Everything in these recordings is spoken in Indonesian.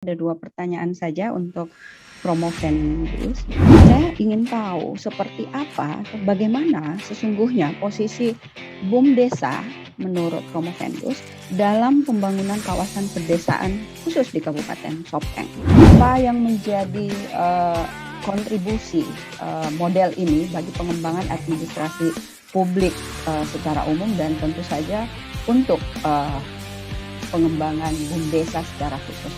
Ada dua pertanyaan saja untuk Promovendus. Saya ingin tahu seperti apa atau bagaimana sesungguhnya posisi BUMDesa menurut Promovendus dalam pembangunan kawasan pedesaan khusus di Kabupaten Sopeng. Apa yang menjadi kontribusi model ini bagi pengembangan administrasi publik secara umum dan tentu saja untuk pengembangan BUMDesa secara khusus.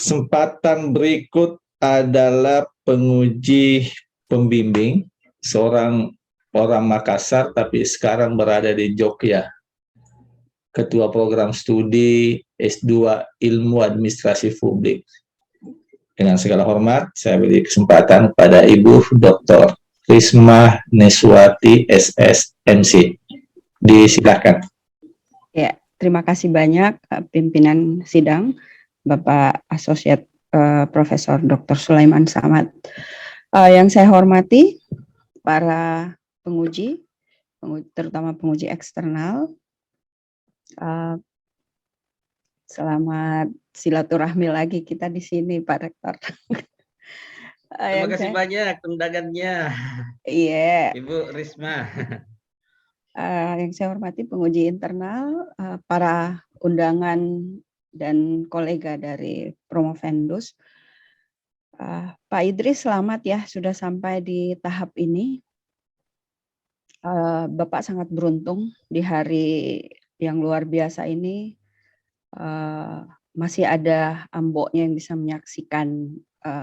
Kesempatan berikut adalah penguji pembimbing, seorang orang Makassar tapi sekarang berada di Jogja. Ketua program studi S2 Ilmu Administrasi Publik. Dengan segala hormat, saya beri kesempatan pada Ibu Dr. Risma Neswati SS MC. Disilakan. Ya, terima kasih banyak pimpinan sidang, Bapak Asosiat Profesor Dr. Sulaiman Samad. Yang saya hormati para penguji, terutama penguji eksternal. Selamat silaturahmi lagi kita di sini, Pak Rektor. Terima kasih banyak undangannya. Iya. Ibu Risma. Yang saya hormati penguji internal, para undangan dan kolega dari Promovendus. Pak Idris, selamat ya sudah sampai di tahap ini. Bapak sangat beruntung di hari yang luar biasa ini. Masih ada amboknya yang bisa menyaksikan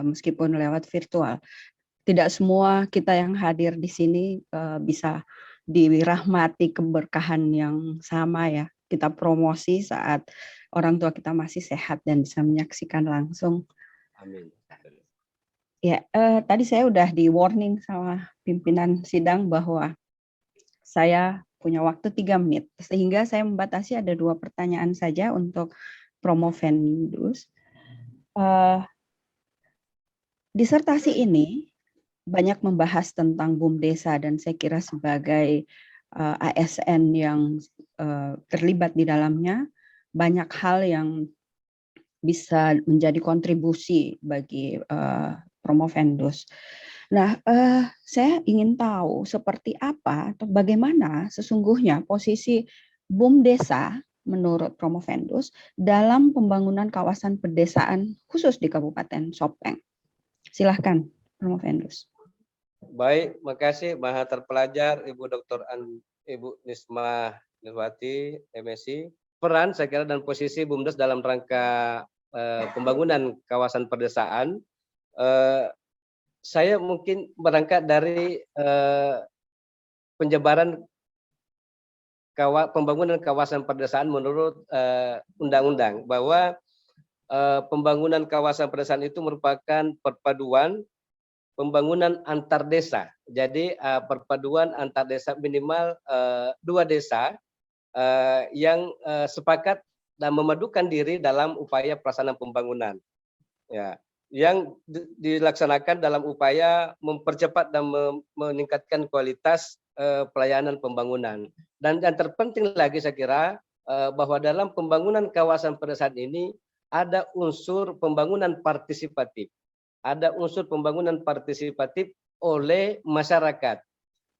meskipun lewat virtual. Tidak semua kita yang hadir di sini bisa dirahmati keberkahan yang sama ya. Kita promosi saat orang tua kita masih sehat dan bisa menyaksikan langsung. Amin. Ya, tadi saya udah di warning sama pimpinan sidang bahwa saya punya waktu 3 menit, sehingga saya membatasi ada 2 pertanyaan saja untuk Promovendus. Disertasi ini banyak membahas tentang BUMDesa dan saya kira sebagai ASN yang terlibat di dalamnya, banyak hal yang bisa menjadi kontribusi bagi Promovendus. Nah, saya ingin tahu seperti apa atau bagaimana sesungguhnya posisi BUMDesa menurut Promovendus dalam pembangunan kawasan pedesaan khusus di Kabupaten Sopeng. Silahkan, Promovendus. Baik, makasih Maha Terpelajar Ibu Dr. Ibu Risma Neswati MSc. Peran saya kira dan posisi BUMDes dalam rangka pembangunan kawasan pedesaan. Saya mungkin berangkat dari penjabaran pembangunan kawasan pedesaan menurut undang-undang, bahwa pembangunan kawasan pedesaan itu merupakan perpaduan pembangunan antar desa. Jadi perpaduan antar desa minimal 2 desa yang sepakat dan memadukan diri dalam upaya pelaksanaan pembangunan. Ya, yang dilaksanakan dalam upaya mempercepat dan meningkatkan kualitas pelayanan pembangunan. Dan yang terpenting lagi saya kira bahwa dalam pembangunan kawasan pedesaan ini ada unsur pembangunan partisipatif. Ada unsur pembangunan partisipatif oleh masyarakat.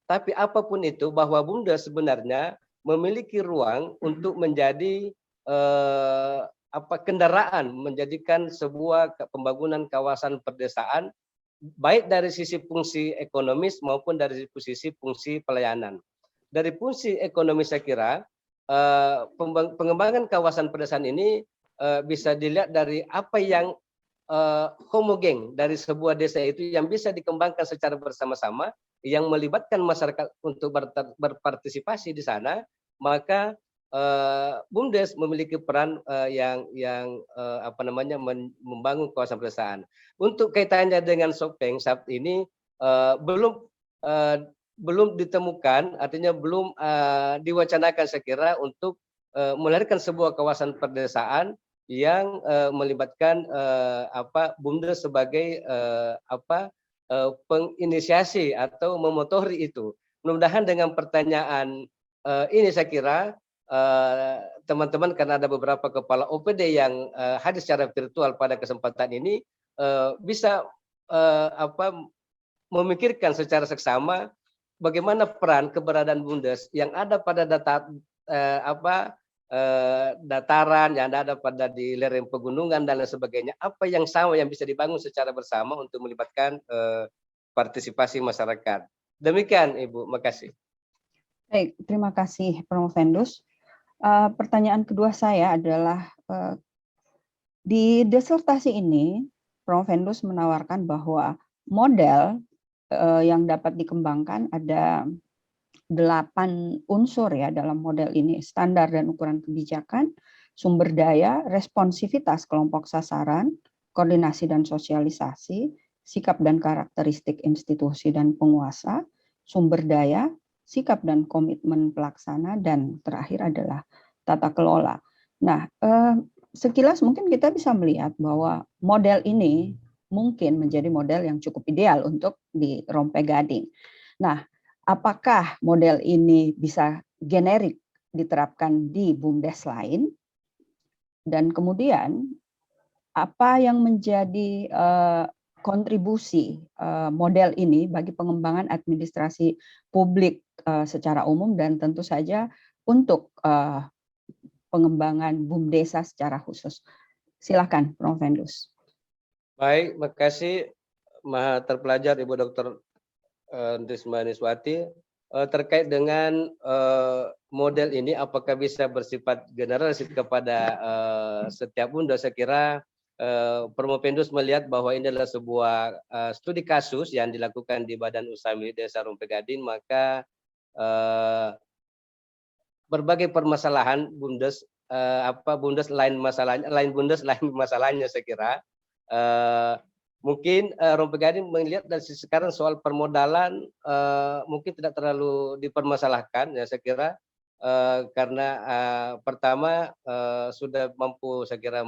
Tapi apapun itu, bahwa BUMDes sebenarnya memiliki ruang untuk menjadi kendaraan, menjadikan sebuah pembangunan kawasan pedesaan baik dari sisi fungsi ekonomis maupun dari sisi fungsi pelayanan. Dari fungsi ekonomi saya kira pengembangan kawasan pedesaan ini bisa dilihat dari apa yang homogen dari sebuah desa itu yang bisa dikembangkan secara bersama-sama, yang melibatkan masyarakat untuk berpartisipasi di sana, maka BUMDes memiliki peran yang membangun kawasan pedesaan. Untuk kaitannya dengan Sopeng saat ini belum ditemukan, artinya belum diwacanakan saya kira untuk melahirkan sebuah kawasan pedesaan yang melibatkan BUMDes sebagai penginisiasi atau memotori itu. Mudah-mudahan dengan pertanyaan ini saya kira teman-teman, karena ada beberapa kepala OPD yang hadir secara virtual pada kesempatan ini, bisa memikirkan secara seksama bagaimana peran keberadaan BUMDes yang ada pada dataran, yang ada pada di lereng pegunungan dan lain sebagainya, apa yang sama yang bisa dibangun secara bersama untuk melibatkan partisipasi masyarakat. Demikian Ibu, makasih. Baik, terima kasih Prof. Vendus. Pertanyaan kedua saya adalah, di disertasi ini Prof. Vendus menawarkan bahwa model yang dapat dikembangkan ada 8 unsur ya dalam model ini: standar dan ukuran kebijakan, sumber daya, responsivitas kelompok sasaran, koordinasi dan sosialisasi, sikap dan karakteristik institusi dan penguasa, sumber daya, sikap dan komitmen pelaksana, dan terakhir adalah tata kelola. Nah, sekilas mungkin kita bisa melihat bahwa model ini mungkin menjadi model yang cukup ideal untuk di Rompe Gading. Nah, apakah model ini bisa generik diterapkan di BUMDes lain? Dan kemudian apa yang menjadi kontribusi model ini bagi pengembangan administrasi publik secara umum, dan tentu saja untuk pengembangan BUMDesa secara khusus? Silakan Prof. Vendus. Baik, makasih Maha Terpelajar Ibu Dr. Risma Niswati. Terkait dengan model ini, apakah bisa bersifat generalisir kepada setiap BUMDes, saya kira Prof. Vendus melihat bahwa ini adalah sebuah studi kasus yang dilakukan di Badan Usaha Milik Desa Rompe Gading, maka berbagai permasalahan BUMDes lain masalahnya saya kira. Mungkin Rompe Gading melihat dari sisi sekarang soal permodalan mungkin tidak terlalu dipermasalahkan ya saya kira, karena pertama sudah mampu saya kira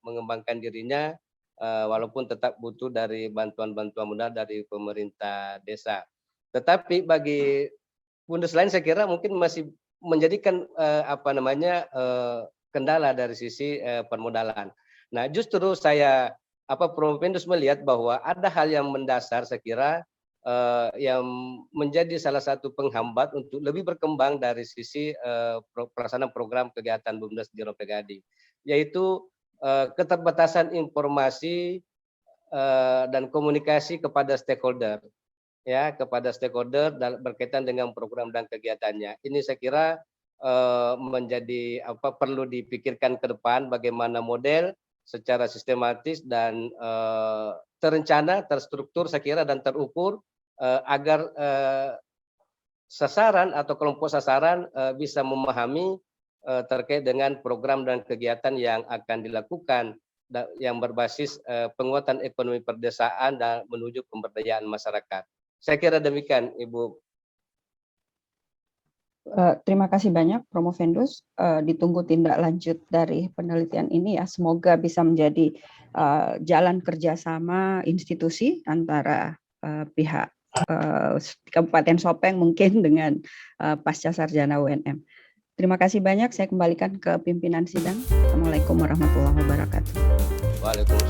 mengembangkan dirinya, walaupun tetap butuh dari bantuan-bantuan modal dari pemerintah desa. Tetapi bagi BUMDes lain saya kira mungkin masih menjadikan kendala dari sisi permodalan. Nah, justru saya Prof. Vendus melihat bahwa ada hal yang mendasar saya kira yang menjadi salah satu penghambat untuk lebih berkembang dari sisi pelaksanaan program kegiatan BUMDes di Rompe Gading, yaitu keterbatasan informasi dan komunikasi kepada stakeholder. Ya, kepada stakeholder berkaitan dengan program dan kegiatannya. Ini saya kira menjadi perlu dipikirkan ke depan bagaimana model secara sistematis dan terencana, terstruktur saya kira dan terukur agar sasaran atau kelompok sasaran bisa memahami terkait dengan program dan kegiatan yang akan dilakukan yang berbasis penguatan ekonomi perdesaan dan menuju pemberdayaan masyarakat. Saya kira demikian, Ibu. Terima kasih banyak, Prof. Vendus. Ditunggu tindak lanjut dari penelitian ini ya. Semoga bisa menjadi jalan kerjasama institusi antara pihak Kabupaten Sopeng mungkin dengan Pasca Sarjana UNM. Terima kasih banyak. Saya kembalikan ke pimpinan sidang. Assalamualaikum warahmatullahi wabarakatuh. Waalaikumsalam.